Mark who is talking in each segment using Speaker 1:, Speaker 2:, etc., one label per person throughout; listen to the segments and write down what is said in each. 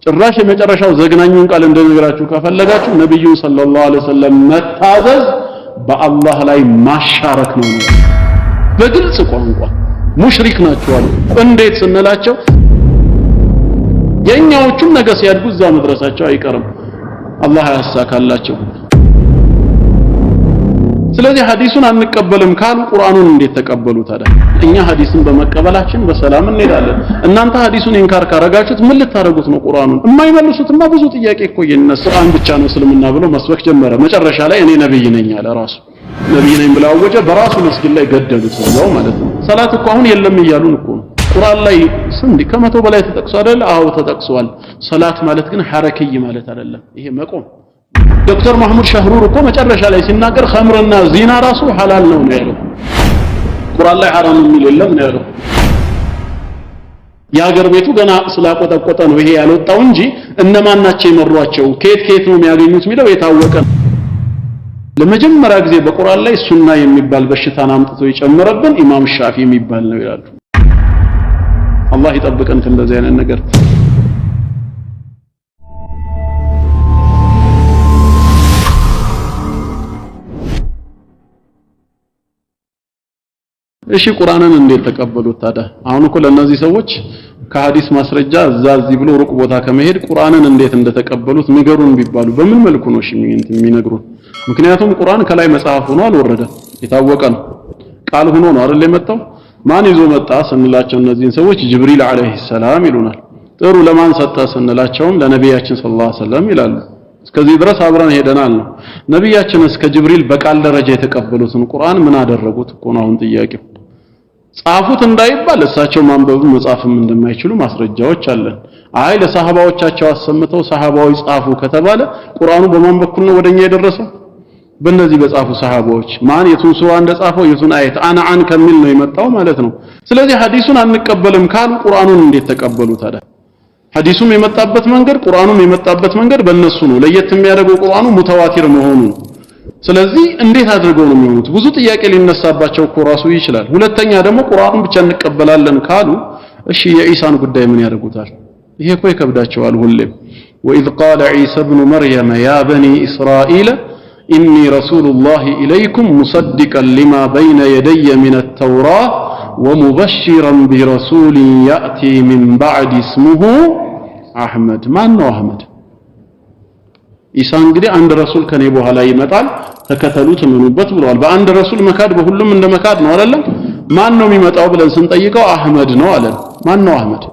Speaker 1: ጭራሽ የመጨረሻው ዘግናኙን ቃል እንደነገራችሁ ከፈለጋችሁ ነብዩ ሰለላሁ ዐለይሂ ወሰለም መታዘዝ በአላህ ላይ ማሻረክ ነው። በግልጽ ቋንቋ ሙሽሪክ ናቸው አሉ። እንዴት ስንላቸው የኛዎቹም ነገ ሲያድጉ እዛ መድረሳቸው አይቀርም፣ አላህ ያሳካላቸው። ስለዚህ ሐዲሱን አንቀበልም ካሉ ቁርአኑን እንዴት ተቀበሉ ታዲያ? እኛ ሐዲስን በመቀበላችን በሰላም እንሄዳለን። እናንተ ሐዲሱን ኢንካር ካረጋችሁት ምን ልታረጉት ነው? ቁርአኑን የማይመልሱትማ ብዙ ጥያቄ እኮ የነሱ ቁርአን ብቻ ነው እስልምና ብሎ መስበክ ጀመረ። መጨረሻ ላይ እኔ ነብይ ነኝ አለ። ራሱ ነብይ ነኝ ብሎ አወጀ። በራሱ መስጊድ ላይ ገደሉት ነው ማለት ነው። ሰላት እኮ አሁን የለም እያሉን እኮ ነው። ቁርአን ላይ ስንት ከመቶ በላይ ተጠቅሷል አይደል? አዎ ተጠቅሷል። ሰላት ማለት ግን ሐረክይ ማለት አይደለም። ይሄ መቆም ዶክተር መሐመድ ሻህሩር እኮ መጨረሻ ላይ ሲናገር ኸምርና ዚና ራሱ ሐላል ነው ያለው። ቁርአን ላይ ሐራም የሚል የለም ነው ያለው። የሀገር ቤቱ ገና ስላቆጠቆጠ ነው ይሄ ያልወጣው እንጂ እነማን ናቸው የመሯቸው ከየት ነው የሚያገኙት የሚለው የታወቀ ነው። ለመጀመሪያ ጊዜ በቁርአን ላይ ሱና የሚባል በሽታን አምጥቶ የጨመረብን ኢማም ሻፊ የሚባል ነው ይላሉ። አላህ ይጠብቀን ከእንደዚህ አይነት ነገር። እሺ ቁርአንን እንዴት ተቀበሉት ታዲያ? አሁን እኮ ለነዚህ ሰዎች ከሐዲስ ማስረጃ እዚህ ብሎ ሩቅ ቦታ ከመሄድ ቁርአንን እንዴት እንደተቀበሉት ንገሩን ቢባሉ በምን መልኩ ነው እሺ የሚነግሩን? ምክንያቱም ቁርአን ከላይ መጽሐፍ ሆኖ አልወረደም፣ የታወቀ ነው። ቃል ሆኖ ነው አይደል የመጣው? ማን ይዞ መጣ ስንላቸው እነዚህን ሰዎች ጅብሪል አለይሂ ሰላም ይሉናል። ጥሩ ለማን ሰጠ ስንላቸውም ለነቢያችን ሰለላሁ ዐለይሂ ወሰለም ይላሉ። እስከዚህ ድረስ አብረን ሄደናል ነው። ነቢያችን እስከ ጅብሪል በቃል ደረጃ የተቀበሉትን ቁርአን ምን አደረጉት እኮ ነው አሁን ጥያቄው። ጻፉት እንዳይባል እሳቸው ማንበብም መጻፍም እንደማይችሉ ማስረጃዎች አለን። አይ ለሰሃባዎቻቸው አሰምተው ሰሃባዊ ጻፉ ከተባለ ቁርአኑ በማን በኩል ነው ወደኛ የደረሰው? በእነዚህ በጻፉ ሰሃባዎች። ማን የቱን ሱራ እንደጻፈው የቱን አየት አን ከሚል ነው የመጣው ማለት ነው። ስለዚህ ሐዲሱን አንቀበልም ካሉ ቁርአኑን እንዴት ተቀበሉ ታዲያ? ሐዲሱም የመጣበት መንገድ ቁርአኑም የመጣበት መንገድ በእነሱ ነው። ለየት የሚያደርገው ቁርአኑ ሙተዋቲር መሆኑ ነው። ስለዚህ እንዴት አድርገው ነው የሚሆኑት? ብዙ ጥያቄ ሊነሳባቸው እኮ ራሱ ይችላል። ሁለተኛ ደግሞ ቁርአኑን ብቻ እንቀበላለን ካሉ እሺ የኢሳን ጉዳይ ምን ያደርጉታል? ይሄ እኮ ይከብዳቸዋል ሁሌም። ወኢዝ ቃለ ዒሳ ኢብኑ መርየም ያ በኒ እስራኤል ኢኒ ረሱሉላሂ ኢለይኩም ሙሰድቀን ሊማ በይነ የደየ ሚነ ተውራህ ወሙበሽረን ቢረሱሊን ያእቲ ሚን ባዕድ እስሙሁ አሕመድ። ማን ነው አሕመድ? ኢሳ እንግዲህ አንድ ረሱል ከኔ በኋላ ይመጣል ተከተሉት እመኑበት ብለዋል። በአንድ ረሱል መካድ በሁሉም እንደ መካድ ነው አይደለም? ማን ነው የሚመጣው ብለን ስንጠይቀው አሕመድ ነው አለን። ማን ነው አሕመድ?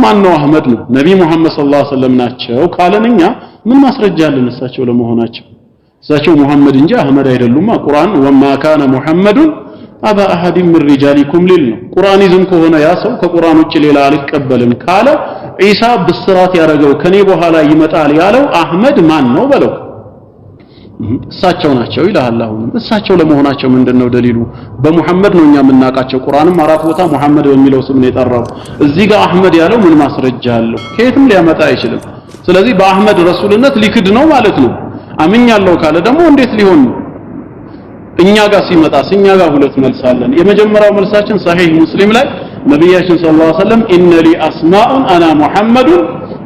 Speaker 1: ማን ነው አሕመድ ነው? ነብይ መሐመድ ሰለላሁ ዐለይሂ ወሰለም ናቸው ካለን እኛ ምን ማስረጃ አለን እሳቸው ለመሆናቸው? እሳቸው ሙሐመድ እንጂ አሕመድ አይደሉማ። ቁርአን ወማ ካነ ሙሐመዱን አባ አሐድ ሚን ሪጃሊኩም ሊል ነው። ቁርአኒዝም ከሆነ ያ ሰው ከቁርአን ውጭ ሌላ አልቀበልም ካለ ኢሳ ብስራት ያደረገው ከኔ በኋላ ይመጣል ያለው አሕመድ ማን ነው በለው። እሳቸው ናቸው ይላል። አሁንም እሳቸው ለመሆናቸው ምንድነው ደሊሉ? በሙሐመድ ነው እኛ የምናውቃቸው። ቁርአንም አራት ቦታ ሙሐመድ በሚለው ስም ነው የጠራው። እዚህ ጋር አሕመድ ያለው ምን ማስረጃ አለው? ከየትም ሊያመጣ አይችልም። ስለዚህ በአሕመድ ረሱልነት ሊክድ ነው ማለት ነው። አምኛለሁ ካለ ደግሞ እንዴት ሊሆን ነው? እኛ ጋር ሲመጣስ እኛ ጋር ሁለት መልስ አለን። የመጀመሪያው መልሳችን ሰሂህ ሙስሊም ላይ ነብያችን ሰለላሁ ዐለይሂ ወሰለም ኢነ ሊ አስማኡን አና ሙሐመዱን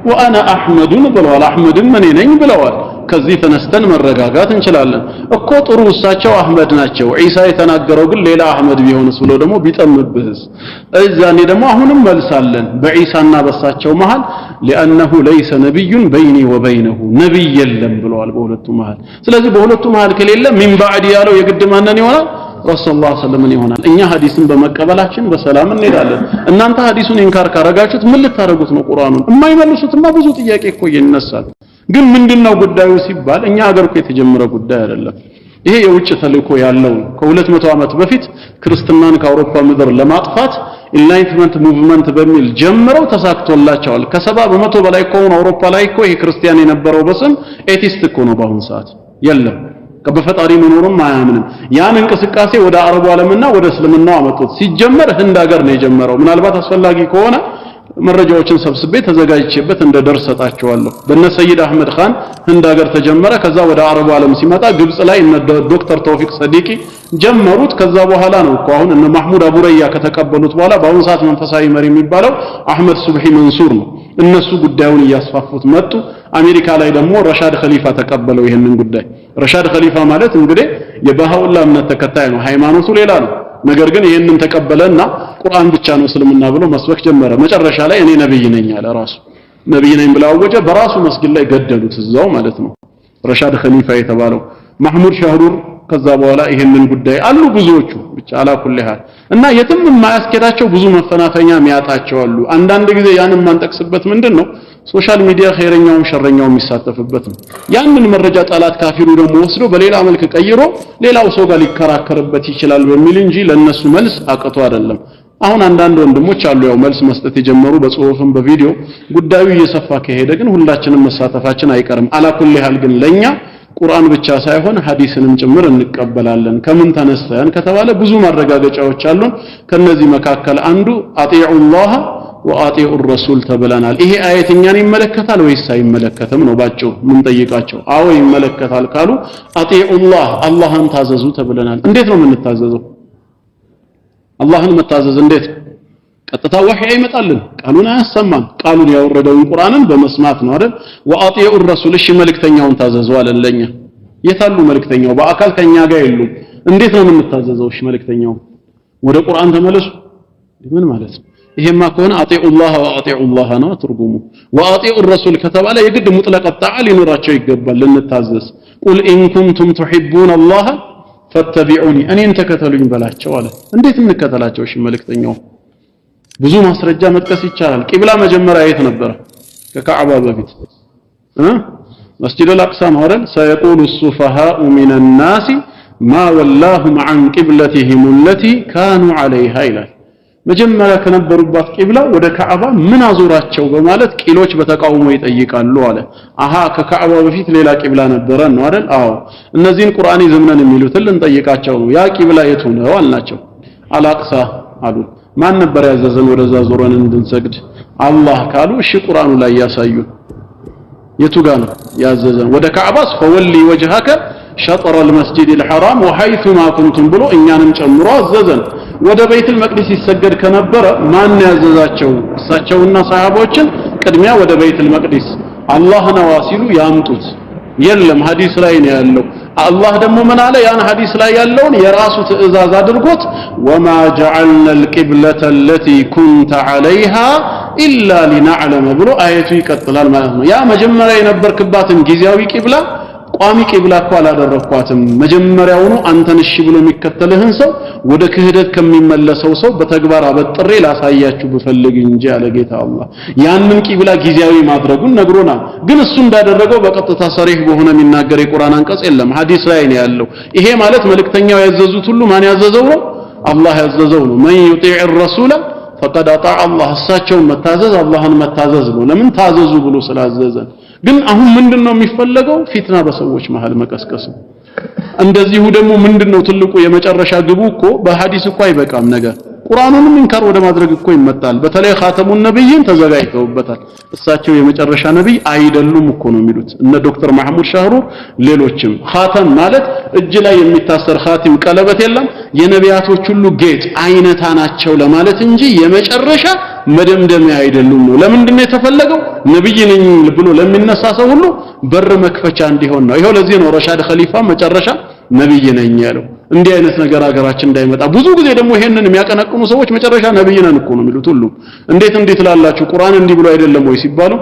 Speaker 1: ወአና አሕመዱን ብለዋል። አሕመድም እኔ ነኝ ብለዋል። ከዚህ ተነስተን መረጋጋት እንችላለን እኮ። ጥሩ እሳቸው አሕመድ ናቸው። ዒሳ የተናገረው ግን ሌላ አሕመድ ቢሆንስ ብሎ ደግሞ ቢጠምብህስ? እዛኔ ደግሞ አሁንም መልሳለን በዒሳና በሳቸው መሃል لأنه ليس نبي بيني وبينه ነብይ የለም ብለዋል በሁለቱ መሃል። ስለዚህ በሁለቱ መሃል ከሌለ ሚን ባዕድ ያለው የግድ ማንን ይሆናል? ረሱላህ ሰለላሁ ዐለይሂ ወሰለም ይሆናል። እኛ ሐዲስን በመቀበላችን በሰላም እንሄዳለን። እናንተ ሐዲሱን ኢንካር ካረጋችሁት ምን ልታረጉት ነው? ቁርአኑን የማይመልሱትማ ብዙ ጥያቄ እኮ ይነሳል። ግን ምንድነው ጉዳዩ ሲባል እኛ ሀገር እኮ የተጀመረ ጉዳይ አይደለም። ይሄ የውጭ ተልእኮ ያለው ከ200 ዓመት በፊት ክርስትናን ከአውሮፓ ምድር ለማጥፋት ኢንላይትመንት ሙቭመንት በሚል ጀምረው ተሳክቶላቸዋል። ከ70% በላይ ከሆነ አውሮፓ ላይ እኮ ይሄ ክርስቲያን የነበረው በስም ኤቲስት እኮ ነው በአሁን ሰዓት የለም። በፈጣሪ መኖርም አያምንም። ያን እንቅስቃሴ ወደ አረቡ ዓለምና ወደ እስልምናው አመጡት። ሲጀመር ህንድ ሀገር ነው የጀመረው። ምናልባት አስፈላጊ ከሆነ መረጃዎችን ሰብስቤ ተዘጋጅቼበት እንደ ደርስ ሰጣቸዋለሁ በእነ ሰይድ አህመድ ኻን ህንድ ሀገር ተጀመረ ከዛ ወደ አረቡ ዓለም ሲመጣ ግብጽ ላይ እነ ዶክተር ተውፊቅ ሰዲቂ ጀመሩት ከዛ በኋላ ነው እኮ አሁን እነ ማህሙድ አቡረያ ከተቀበሉት በኋላ በአሁኑ ሰዓት መንፈሳዊ መሪ የሚባለው አህመድ ሱብሂ መንሱር ነው እነሱ ጉዳዩን እያስፋፉት መጡ አሜሪካ ላይ ደግሞ ረሻድ ኸሊፋ ተቀበለው ይሄንን ጉዳይ ረሻድ ኸሊፋ ማለት እንግዲህ የባሃውላ እምነት ተከታይ ነው ሃይማኖቱ ሌላ ነው ነገር ግን ይሄንን ተቀበለና ቁርአን ብቻ ነው እስልምና ብሎ መስበክ ጀመረ መጨረሻ ላይ እኔ ነብይ ነኝ አለ ራሱ ነብይ ነኝ ብለው አወጀ በራሱ መስጊድ ላይ ገደሉት እዛው ማለት ነው ረሻድ ኸሊፋ የተባለው ማህሙድ ሻህሩር ከዛ በኋላ ይሄንን ጉዳይ አሉ ብዙዎቹ ብቻ አላኩል ይሃል እና የትም የማያስኬዳቸው ብዙ መፈናፈኛ የሚያጣቸው አሉ አንዳንድ ጊዜ ያንን ማንጠቅስበት ምንድነው ሶሻል ሚዲያ ኸይረኛውም ሸረኛውም የሚሳተፍበት ነው ያንን መረጃ ጣላት ካፊሩ ደግሞ ወስዶ በሌላ መልክ ቀይሮ ሌላው ሰው ጋር ሊከራከርበት ይችላል በሚል እንጂ ለነሱ መልስ አቅቶ አይደለም አሁን አንዳንድ ወንድሞች አሉ ያው መልስ መስጠት የጀመሩ በጽሁፍም በቪዲዮ ጉዳዩ እየሰፋ ከሄደ ግን ሁላችንም መሳተፋችን አይቀርም አላኩል ይሃል ግን ለኛ ቁርአን ብቻ ሳይሆን ሐዲስንም ጭምር እንቀበላለን ከምን ተነስተን ከተባለ ብዙ ማረጋገጫዎች አሉን ከነዚህ መካከል አንዱ አጢኡላህ ወአጢኡ الرسول ተብለናል ይሄ አየት እኛን ይመለከታል ወይስ አይመለከትም ነው ባጭሩ ምን ጠይቃቸው አዎ ይመለከታል ካሉ አጢኡላህ አላህን ታዘዙ ተብለናል እንዴት ነው የምንታዘዘው አላህን መታዘዝ እንዴት ቀጥታ ወህይ አይመጣልን ቃሉን አያሰማን ቃሉን ያወረደውን ቁርአንን በመስማት ነው አይደል ወአጢኡ الرسول እሺ መልእክተኛውን ታዘዙ አለለኛ የታሉ መልእክተኛው በአካል ከኛ ጋር የሉም እንዴት ነው የምንታዘዘው እሺ መልእክተኛው ወደ ቁርአን ተመለሱ ምን ማለት ነው ይሄማ ከሆነ አጢኡላህ ወአጢኡላህ ነው ትርጉሙ ወአጢኡ الرسول ከተባለ የግድ ሙጥለቅ ጣዓ ሊኖራቸው ይገባል ለነታዘዝ ቁል ኢን ኩንቱም تحبون الله فاتبعوني እኔን ተከተሉኝ በላቸው አለ እንዴት እንከተላቸው እሺ መልእክተኛው ብዙ ማስረጃ መጥቀስ ይቻላል ቂብላ መጀመሪያ የት ነበር ከካዕባ በፊት መስጂድ አልአቅሳ ነው አይደል سيقول السفهاء من الناس ما ولاهم عن قبلتهم التي كانوا عليها ይላል መጀመሪያ ከነበሩባት ቂብላ ወደ ካዕባ ምን አዞራቸው በማለት ቂሎች በተቃውሞ ይጠይቃሉ አለ አሃ ከካዕባ በፊት ሌላ ቂብላ ነበረ ነው አይደል አዎ እነዚህን ቁርአን ይዘምነን የሚሉትን ልንጠይቃቸው ነው ያ ቂብላ የቱ ነው አልናቸው አልአቅሳ አሉ ማን ነበር ያዘዘን ወደዛ ዞረን እንድንሰግድ አላህ ካሉ እሺ ቁርአኑ ላይ ያሳዩ የቱ ጋር ነው ያዘዘን ወደ ካዕባስ ፈወሊ ወጅሃከ شطر المسجد الحرام وحيث ما كنتم ብሎ እኛንም ጨምሮ አዘዘን ወደ ቤተል መቅደስ ይሰገድ ከነበረ ማን ያዘዛቸው እሳቸውና ሰሃቦችን ቅድሚያ ወደ ቤተል መቅደስ አላህ ነው ሲሉ ያምጡት የለም ሐዲስ ላይ ነው ያለው አላህ ደግሞ ምን አለ ያን ሐዲስ ላይ ያለውን የራሱ ትእዛዝ አድርጎት وما جعلنا القبلة التي كنت عليها إلا لنعلم ብሎ አየቱ ይቀጥላል ማለት ነው ያ መጀመሪያ የነበርክባትን ጊዜያዊ ቂብላ ቋሚ ቂብላ እኮ አላደረኳትም መጀመሪያውኑ አንተን እሺ ብሎ የሚከተልህን ሰው ወደ ክህደት ከሚመለሰው ሰው በተግባር አበጥሬ ላሳያችሁ ብፈልግ እንጂ አለ ጌታ አላህ ያንን ቂብላ ጊዜያዊ ማድረጉን ነግሮናል ግን እሱ እንዳደረገው በቀጥታ ሰሪህ በሆነ የሚናገር የቁርአን አንቀጽ የለም ሐዲስ ላይ ነው ያለው ይሄ ማለት መልእክተኛው ያዘዙት ሁሉ ማን ያዘዘው ነው አላህ ያዘዘው ነው ማን يطيع الرسول فقد اطاع الله እሳቸውን መታዘዝ አላህን መታዘዝ ነው ለምን ታዘዙ ብሎ ስላዘዘን ግን አሁን ምንድነው የሚፈለገው ፊትና በሰዎች መሃል መቀስቀስ እንደዚሁ ደግሞ ምንድነው ትልቁ የመጨረሻ ግቡ እኮ በሐዲስ እኮ አይበቃም ነገር ቁርአኑንም እንካር ወደ ማድረግ እኮ ይመጣል በተለይ ኻተሙን ነብይን ተዘጋጅተውበታል እሳቸው የመጨረሻ ነብይ አይደሉም እኮ ነው የሚሉት እነ ዶክተር ማህሙድ ሻህሩ ሌሎችም ኻተም ማለት እጅ ላይ የሚታሰር ኻቲም ቀለበት የለም የነቢያቶች ሁሉ ጌጥ አይነታ ናቸው ለማለት እንጂ የመጨረሻ መደምደሚያ አይደሉም ነው ለምንድን ነው የተፈለገው ነብይ ነኝ ብሎ ለሚነሳ ሰው ሁሉ በር መክፈቻ እንዲሆን ነው ይሄው ለዚህ ነው ረሻድ ኸሊፋ መጨረሻ ነብይ ነኝ ያለው እንዲህ አይነት ነገር አገራችን እንዳይመጣ ብዙ ጊዜ ደግሞ ይሄንን የሚያቀነቅኑ ሰዎች መጨረሻ ነብይ ነን እኮ ነው የሚሉት ሁሉ እንዴት ላላችሁ ቁርአን እንዲህ ብሎ አይደለም ወይ ሲባሉ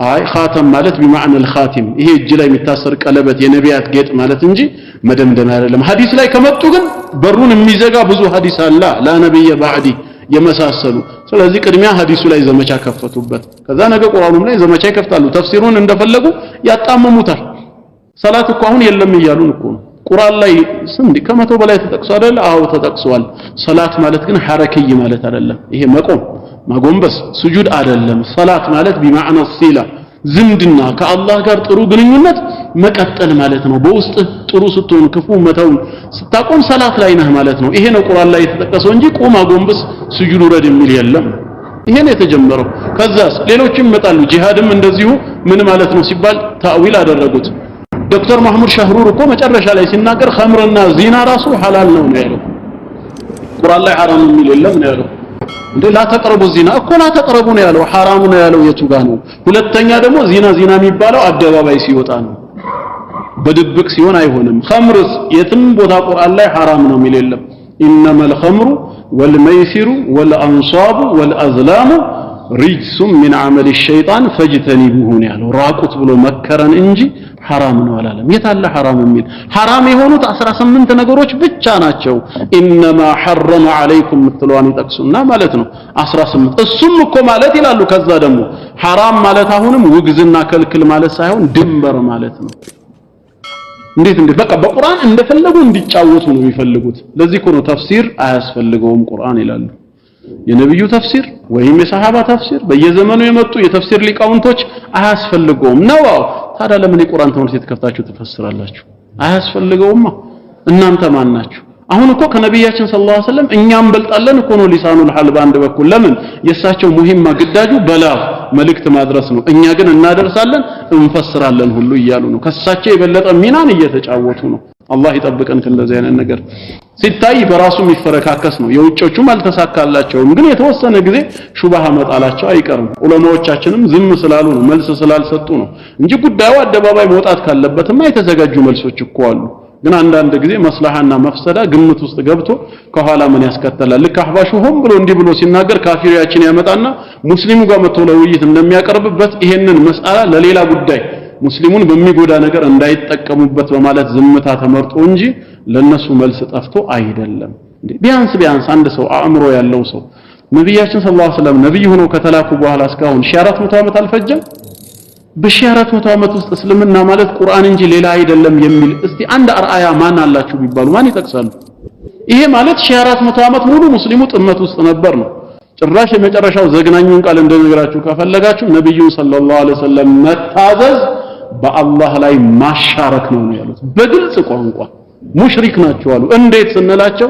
Speaker 1: አይ ኻተም ማለት بمعنى الخاتم ይሄ እጅ ላይ የሚታሰር ቀለበት የነቢያት ጌጥ ማለት እንጂ መደምደሚያ አይደለም ሐዲስ ላይ ከመጡ ግን በሩን የሚዘጋ ብዙ ሐዲስ አለ ላ ነብይ ባዕዲ የመሳሰሉ ስለዚህ ቅድሚያ ሐዲሱ ላይ ዘመቻ ከፈቱበት ከዛ ነገ ቁርአኑም ላይ ዘመቻ ይከፍታሉ ተፍሲሩን እንደፈለጉ ያጣመሙታል ሰላት እኮ አሁን የለም ይያሉን እኮ ነው ቁርአን ላይ ስንት ከመቶ በላይ ተጠቅሷል አይደል አው ተጠቅሷል ሰላት ማለት ግን ሐረከይ ማለት አይደለም ይሄ መቆም ማጎንበስ ስጁድ አይደለም ሰላት ማለት بمعنى الصله ዝምድና ከአላህ ጋር ጥሩ ግንኙነት መቀጠል ማለት ነው በውስጥ ጥሩ ስትሆን ክፉ መተው ስታቆም ሰላት ላይ ነህ ማለት ነው ይሄ ነው ቁርአን ላይ የተጠቀሰው እንጂ ቁም አጎንበስ ስጁድ ወረድ የሚል የለም ይሄ ነው የተጀመረው ከዛስ ሌሎችም ይመጣሉ ጂሃድም እንደዚሁ ምን ማለት ነው ሲባል ታዊል አደረጉት ዶክተር መሐመድ ሻህሩር እኮ መጨረሻ ላይ ሲናገር ኸምርና ዚና ራሱ ሐላል ነው ያለው ቁርአን ላይ ሐራም የሚል የለም ነው ያለው እንዴ ላ ተቀርቡ ዚና እኮ ላ ተቀርቡ ነው ያለው ሐራም ነው ያለው የቱ ጋር ነው ሁለተኛ ደግሞ ዚና የሚባለው አደባባይ ሲወጣ ነው በድብቅ ሲሆን አይሆንም ኸምርስ የትም ቦታ ቁርአን ላይ ሐራም ነው የሚል የለም إنما الخمر والميسر والأنصاب والأزلام رجس من عمل الشيطان فاجتنبوه ያለው ራቁት ብሎ መከረን እንጂ ሐራም ነው አላለም የታለ ሐራም የሚል ሐራም የሆኑት 18 ነገሮች ብቻ ናቸው انما حرم عليكم ምትለዋን ይጠቅሱና ማለት ነው 18 እሱም እኮ ማለት ይላሉ ከዛ ደግሞ ሐራም ማለት አሁንም ውግዝና ከልክል ማለት ሳይሆን ድንበር ማለት ነው እንዴት በቃ በቁርአን እንደፈለጉ እንዲጫወቱ ነው የሚፈልጉት ለዚህ እኮ ነው ተፍሲር አያስፈልገውም ቁርአን ይላሉ የነብዩ ተፍሲር ወይም የሰሃባ ተፍሲር በየዘመኑ የመጡ የተፍሲር ሊቃውንቶች አያስፈልገውም ነው ታዲያ ለምን የቁርአን ትምህርት የተከፍታችሁ ተፈስራላችሁ አያስፈልገውማ እናንተ ማን ናችሁ አሁን እኮ ከነብያችን ሰለላሁ ዐለይሂ ወሰለም እኛም በልጣለን እኮ ነው ሊሳኑል ሐል ባንድ በኩል ለምን የሳቸው ሙሂማ ግዳጁ በላግ መልእክት ማድረስ ነው እኛ ግን እናደርሳለን እንፈስራለን ሁሉ ይያሉ ነው ከሳቸው የበለጠ ሚናን እየተጫወቱ ነው አላህ ይጠብቀን ከእንደዚህ አይነት ነገር ሲታይ በራሱ የሚፈረካከስ ነው የውጮቹም አልተሳካላቸውም ግን የተወሰነ ጊዜ ሹባሃ መጣላቸው አይቀርም ዑለማዎቻችንም ዝም ስላሉ ነው መልስ ስላልሰጡ ነው እንጂ ጉዳዩ አደባባይ መውጣት ካለበትማ የተዘጋጁ መልሶች እኮ አሉ ግን አንዳንድ ጊዜ መስላሃና መፍሰዳ ግምት ውስጥ ገብቶ ከኋላ ምን ያስከተላል ልክ አህባሹ ሆም ብሎ እንዲህ ብሎ ሲናገር ካፊሪያችን ያመጣና ሙስሊሙ ጋር መጥቶ ለውይይት እንደሚያቀርብበት ይሄንን መስአላ ለሌላ ጉዳይ ሙስሊሙን በሚጎዳ ነገር እንዳይጠቀሙበት በማለት ዝምታ ተመርጦ እንጂ ለነሱ መልስ ጠፍቶ አይደለም ቢያንስ አንድ ሰው አእምሮ ያለው ሰው ነብያችን ሰለላሁ ዐለይሂ ወሰለም ነብይ ሆነው ከተላኩ በኋላ እስካሁን 1400 ዓመት አልፈጀም በ1400 ዓመት ውስጥ እስልምና ማለት ቁርአን እንጂ ሌላ አይደለም የሚል እስቲ አንድ አርአያ ማን አላችሁ ቢባሉ ማን ይጠቅሳሉ ይሄ ማለት 1400 ዓመት ሙሉ ሙስሊሙ ጥመት ውስጥ ነበር ነው ጭራሽ የመጨረሻው ዘግናኙን ቃል እንደነገራችሁ ከፈለጋችሁ ነብዩ ሰለላሁ ዐለይሂ ወሰለም መታዘዝ በአላህ ላይ ማሻረክ ነው ያሉት በግልጽ ቋንቋ ሙሽሪክ ናቸው አሉ እንዴት ስንላቸው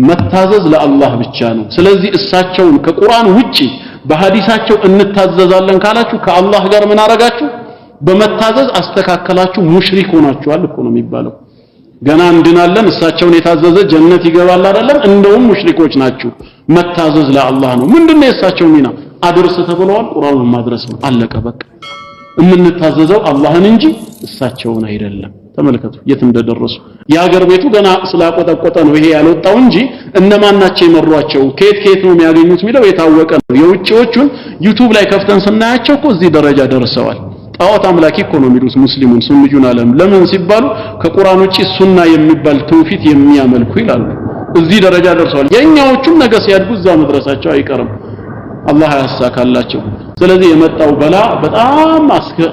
Speaker 1: መታዘዝ ለአላህ ብቻ ነው ስለዚህ እሳቸውን ከቁርአን ውጪ በሐዲሳቸው እንታዘዛለን ካላችሁ ከአላህ ጋር ምን አረጋችሁ በመታዘዝ አስተካከላችሁ ሙሽሪክ ሆናችኋል እኮ ነው የሚባለው ገና እንድናለን እሳቸውን የታዘዘ ጀነት ይገባል አይደለም እንደውም ሙሽሪኮች ናችሁ መታዘዝ ለአላህ ነው ምንድነው የእሳቸው ሚና አድርስ ተብለዋል ቁርአኑን ማድረስ ነው አለቀ በቃ እምንታዘዘው አላህን እንጂ እሳቸውን አይደለም ተመልከቱ የት እንደደረሱ የሀገር ቤቱ ገና ስላቆጠቆጠ ነው ይሄ ያልወጣው እንጂ እነማን ናቸው የመሯቸው ከየት ነው የሚያገኙት የሚለው የታወቀ ነው የውጪዎቹን ዩቲዩብ ላይ ከፍተን ስናያቸው እኮ እዚህ ደረጃ ደርሰዋል ጣዖት አምላኪ እኮ ነው የሚሉት ሙስሊሙን ሱንዩን አለም ለምን ሲባሉ ከቁርአን ውጪ ሱና የሚባል ተውፊት የሚያመልኩ ይላሉ እዚህ ደረጃ ደርሰዋል የኛዎቹም ነገ ሲያድጉ እዛ መድረሳቸው አይቀርም አላህ ያሳካላቸው ስለዚህ የመጣው በላ በጣም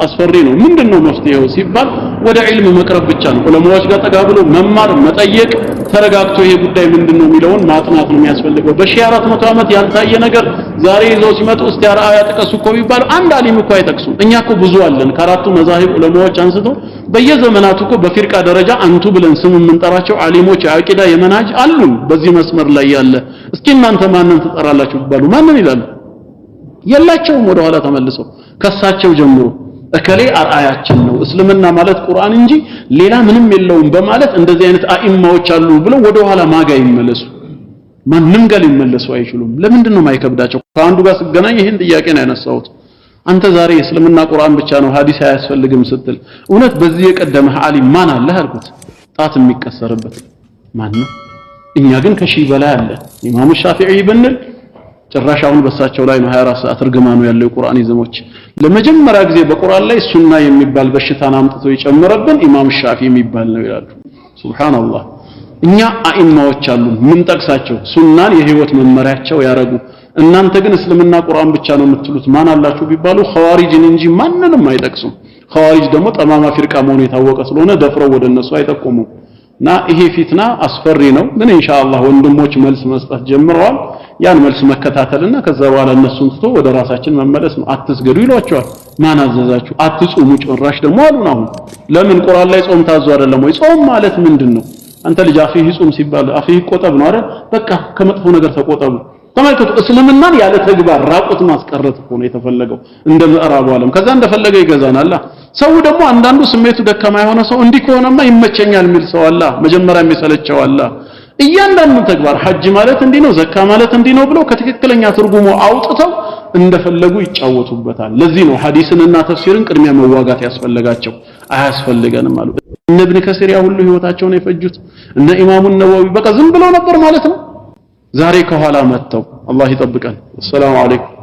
Speaker 1: አስፈሪ ነው ምንድነው መፍትሄው ሲባል ወደ ዒልም መቅረብ ብቻ ነው ዑለማዎች ጋር ተጋብሎ መማር መጠየቅ ተረጋግቶ ይሄ ጉዳይ ምንድነው የሚለውን ማጥናት ነው የሚያስፈልገው በ1400 ዓመት ያልታየ ነገር ዛሬ ይዘው ሲመጡ እስቲ አርአያ ጥቀሱ እኮ ቢባል አንድ አሊም እኮ አይጠቅሱም እኛ እኮ ብዙ አለን ከአራቱ መዛሂብ ዑለማዎች አንስቶ በየዘመናቱ እኮ በፊርቃ ደረጃ አንቱ ብለን ስም የምንጠራቸው አሊሞች የአቂዳ የመናጅ አሉን በዚህ መስመር ላይ ያለ እስኪ እናንተ ማንን ትጠራላችሁ ቢባሉ ማንን ይላሉ የላቸውም ወደ ኋላ ተመልሰው ከሳቸው ጀምሮ እከሌ አርአያችን ነው እስልምና ማለት ቁርአን እንጂ ሌላ ምንም የለውም በማለት እንደዚህ አይነት አኢማዎች አሉ ብለው ወደ ኋላ ማጋ ይመለሱ ማንንም ጋር ሊመለሱ አይችሉም ለምንድን ነው ማይከብዳቸው ከአንዱ ጋር ሲገናኝ ይሄን ጥያቄ ነው ያነሳሁት አንተ ዛሬ እስልምና ቁርአን ብቻ ነው ሐዲስ አያስፈልግም ስትል እውነት በዚህ የቀደመ ዓሊም ማን አለ አልኩት ጣት የሚቀሰርበት ማን ነው እኛ ግን ከሺህ በላይ አለ ኢማሙ ሻፊዒ ብንል ጭራሻውን በሳቸው ላይ ነው 24 ሰዓት እርግማኑ ያለው የቁርአን ይዘሞች ለመጀመሪያ ጊዜ በቁርአን ላይ ሱና የሚባል በሽታን አምጥቶ የጨመረብን ኢማም ሻፊ የሚባል ነው ይላሉ ሱብሃንአላህ እኛ አኢማዎች አሉ ምን ጠቅሳቸው ሱናን የህይወት መመሪያቸው ያረጉ እናንተ ግን እስልምና ቁርአን ብቻ ነው የምትሉት ማን አላችሁ ቢባሉ ኸዋሪጅን እንጂ ማንንም አይጠቅሱም ኸዋሪጅ ደግሞ ጠማማ ፊርቃ መሆኑ የታወቀ ስለሆነ ደፍረው ወደ እነሱ አይጠቆሙም እና ይሄ ፊትና አስፈሪ ነው ግን ኢንሻአላህ ወንድሞች መልስ መስጠት ጀምረዋል ያን መልስ መከታተልና ከዛ በኋላ እነሱን ትቶ ወደ ራሳችን መመለስ ነው አትስገዱ ይሏቸዋል ማን አዘዛችሁ አትጾሙ ጭራሽ ደግሞ አሉን አሁን ለምን ቁርአን ላይ ጾም ታዞ አይደለም ወይ ጾም ማለት ምንድነው አንተ ልጅ አፊህ ጾም ሲባል አፊህ ቆጠብ ነው አይደል በቃ ከመጥፎ ነገር ተቆጠቡ ተመልከቱ እስልምናን ያለ ተግባር ራቁት ማስቀረት ነው የተፈለገው እንደ ምዕራቡ ዓለም ከዛ እንደፈለገ ይገዛናል ሰው ደግሞ አንዳንዱ ስሜቱ ደካማ የሆነ ሰው እንዲህ ከሆነማ ይመቸኛል የሚል ሰው አለ መጀመሪያ የሚሰለቸው አለ እያንዳንዱ ተግባር ሐጅ ማለት እንዲህ ነው ዘካ ማለት እንዲህ ነው ብለው ከትክክለኛ ትርጉሙ አውጥተው እንደፈለጉ ይጫወቱበታል ለዚህ ነው ሐዲስንና ተፍሲርን ቅድሚያ መዋጋት ያስፈልጋቸው አያስፈልገንም አሉ እነ ኢብኑ ከሲር ያ ሁሉ ህይወታቸውን የፈጁት እነ ኢማሙ ነወዊ በቃ ዝም ብለው ነበር ማለት ነው ዛሬ ከኋላ መተው አላህ ይጠብቀን። ሰላም አለይኩም